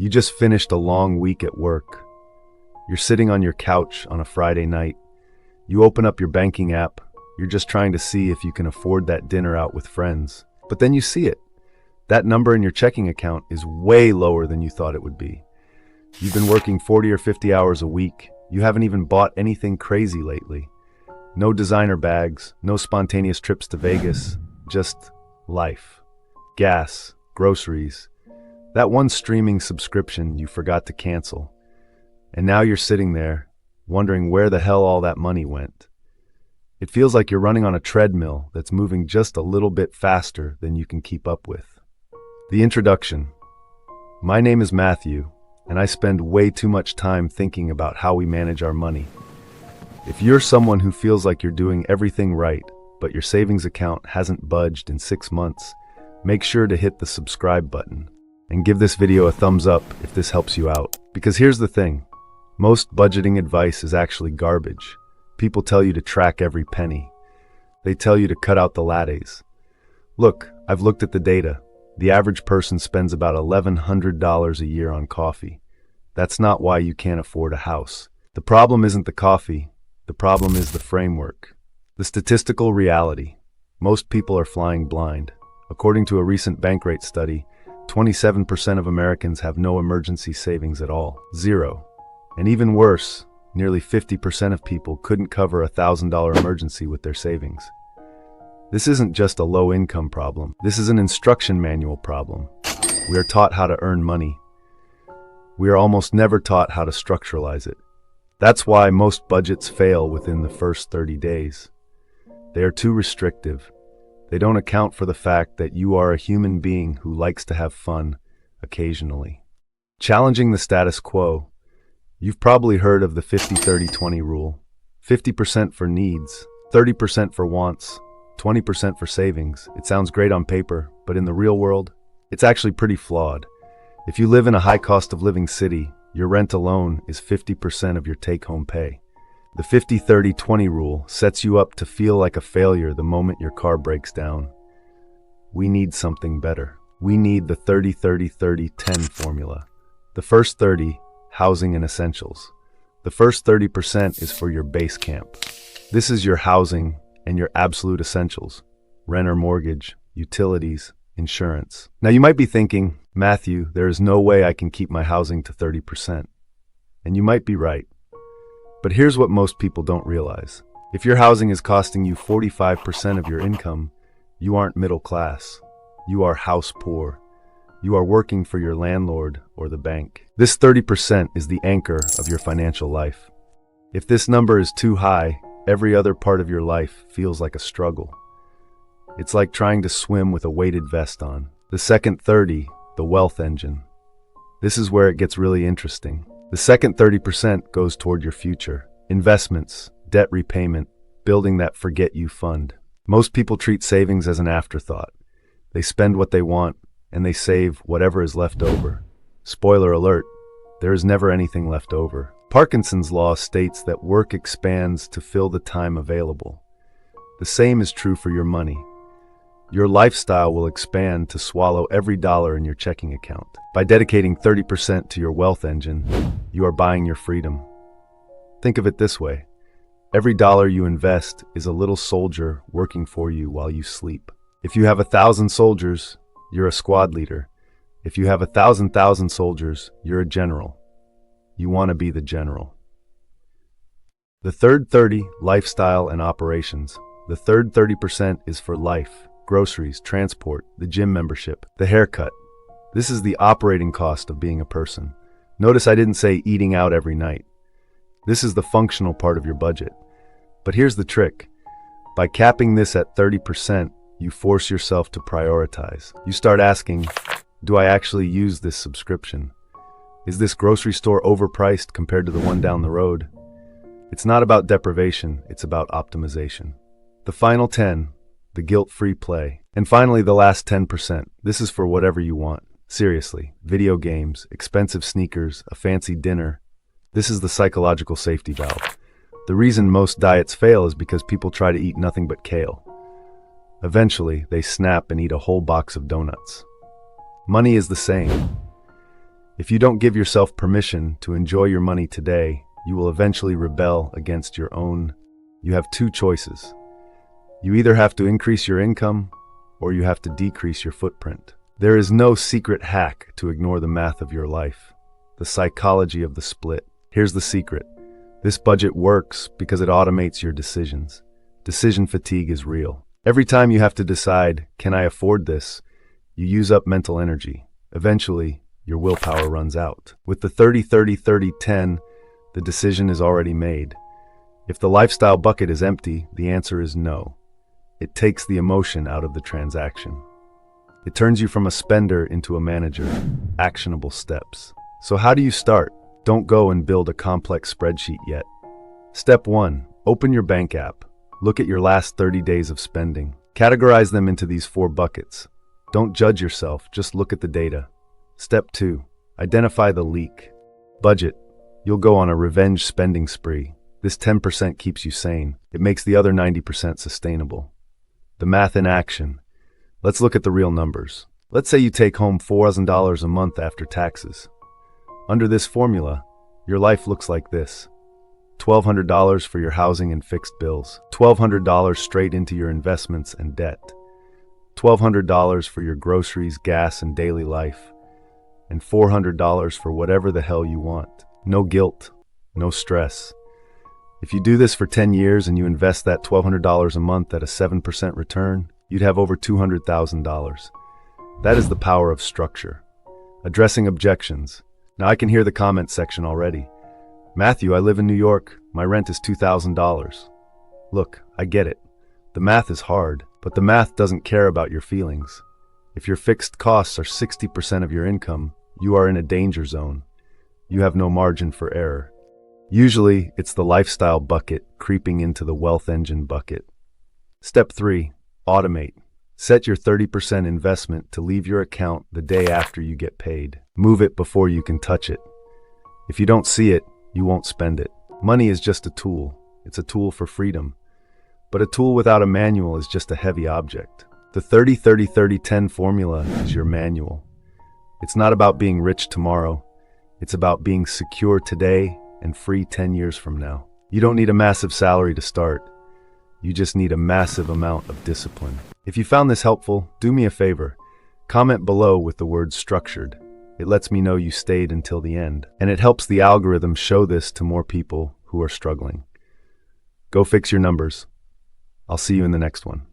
You just finished a long week at work. You're sitting on your couch on a Friday night. You open up your banking app. You're just trying to see if you can afford that dinner out with friends. But then you see it. That number in your checking account is way lower than you thought it would be. You've been working 40 or 50 hours a week. You haven't even bought anything crazy lately. No designer bags, no spontaneous trips to Vegas, just life. Gas, groceries, that one streaming subscription you forgot to cancel. And now you're sitting there, wondering where the hell all that money went. It feels like you're running on a treadmill that's moving just a little bit faster than you can keep up with. The introduction. My name is Matthew, and I spend way too much time thinking about how we manage our money. If you're someone who feels like you're doing everything right, but your savings account hasn't budged in 6 months, make sure to hit the subscribe button and give this video a thumbs up if this helps you out. Because here's the thing, most budgeting advice is actually garbage. People tell you to track every penny. They tell you to cut out the lattes. Look, I've looked at the data. The average person spends about $1,100 a year on coffee. That's not why you can't afford a house. The problem isn't the coffee. The problem is the framework. The statistical reality. Most people are flying blind. According to a recent Bankrate study, 27% of Americans have no emergency savings at all. Zero. And even worse, nearly 50% of people couldn't cover a $1,000 emergency with their savings. This isn't just a low-income problem. This is an instruction manual problem. We are taught how to earn money. We are almost never taught how to structuralize it. That's why most budgets fail within the first 30 days. They are too restrictive. They don't account for the fact that you are a human being who likes to have fun occasionally. Challenging the status quo. You've probably heard of the 50-30-20 rule. 50% for needs, 30% for wants, 20% for savings. It sounds great on paper, but in the real world, it's actually pretty flawed. If you live in a high cost of living city, your rent alone is 50% of your take-home pay. The 50-30-20 rule sets you up to feel like a failure the moment your car breaks down. We need something better. We need the 30-30-30-10 formula. The first 30, housing and essentials. The first 30% is for your base camp. This is your housing and your absolute essentials. Rent or mortgage, utilities, insurance. Now you might be thinking, Matthew, there is no way I can keep my housing to 30%. And you might be right. But here's what most people don't realize. If your housing is costing you 45% of your income, you aren't middle class. You are house poor. You are working for your landlord or the bank. This 30% is the anchor of your financial life. If this number is too high, every other part of your life feels like a struggle. It's like trying to swim with a weighted vest on. The second 30, the wealth engine. This is where it gets really interesting. The second 30% goes toward your future. Investments, debt repayment, building that forget you fund. Most people treat savings as an afterthought. They spend what they want, and they save whatever is left over. Spoiler alert, there is never anything left over. Parkinson's law states that work expands to fill the time available. The same is true for your money. Your lifestyle will expand to swallow every dollar in your checking account. By dedicating 30% to your wealth engine, you are buying your freedom. Think of it this way. Every dollar you invest is a little soldier working for you while you sleep. If you have 1,000 soldiers, you're a squad leader. If you have 1,000 soldiers, you're a general. You want to be the general. The third 30, lifestyle and operations. The third 30% is for life. Groceries, transport, the gym membership, the haircut. This is the operating cost of being a person. Notice I didn't say eating out every night. This is the functional part of your budget. But here's the trick. By capping this at 30%, you force yourself to prioritize. You start asking, do I actually use this subscription? Is this grocery store overpriced compared to the one down the road? It's not about deprivation, it's about optimization. The final 10, the guilt-free play. And finally, the last 10%. This is for whatever you want. Seriously, video games, expensive sneakers, a fancy dinner. This is the psychological safety valve. The reason most diets fail is because people try to eat nothing but kale. Eventually, they snap and eat a whole box of donuts. Money is the same. If you don't give yourself permission to enjoy your money today, you will eventually rebel against your own. You have two choices. You either have to increase your income or you have to decrease your footprint. There is no secret hack to ignore the math of your life, the psychology of the split. Here's the secret. This budget works because it automates your decisions. Decision fatigue is real. Every time you have to decide, can I afford this? You use up mental energy. Eventually, your willpower runs out. With the 30-30-30-10, the decision is already made. If the lifestyle bucket is empty, the answer is no. It takes the emotion out of the transaction. It turns you from a spender into a manager. Actionable steps. So how do you start? Don't go and build a complex spreadsheet yet. Step 1. Open your bank app. Look at your last 30 days of spending. Categorize them into these 4 buckets. Don't judge yourself, just look at the data. Step 2. Identify the leak. Budget. You'll go on a revenge spending spree. This 10% keeps you sane. It makes the other 90% sustainable. The math in action. Let's look at the real numbers. Let's say you take home $4,000 a month after taxes. Under this formula, your life looks like this. $1,200 for your housing and fixed bills. $1,200 straight into your investments and debt. $1,200 for your groceries, gas, and daily life. And $400 for whatever the hell you want. No guilt, no stress. If you do this for 10 years and you invest that $1,200 a month at a 7% return, you'd have over $200,000. That is the power of structure. Addressing objections. Now I can hear the comment section already. Matthew, I live in New York. My rent is $2,000. Look, I get it. The math is hard, but the math doesn't care about your feelings. If your fixed costs are 60% of your income, you are in a danger zone. You have no margin for error. Usually, it's the lifestyle bucket creeping into the wealth engine bucket. Step 3. Automate. Set your 30% investment to leave your account the day after you get paid. Move it before you can touch it. If you don't see it, you won't spend it. Money is just a tool. It's a tool for freedom. But a tool without a manual is just a heavy object. The 30-30-30-10 formula is your manual. It's not about being rich tomorrow. It's about being secure today and free 10 years from now. You don't need a massive salary to start. You just need a massive amount of discipline. If you found this helpful, do me a favor. Comment below with the word structured. It lets me know you stayed until the end, and it helps the algorithm show this to more people who are struggling. Go fix your numbers. I'll see you in the next one.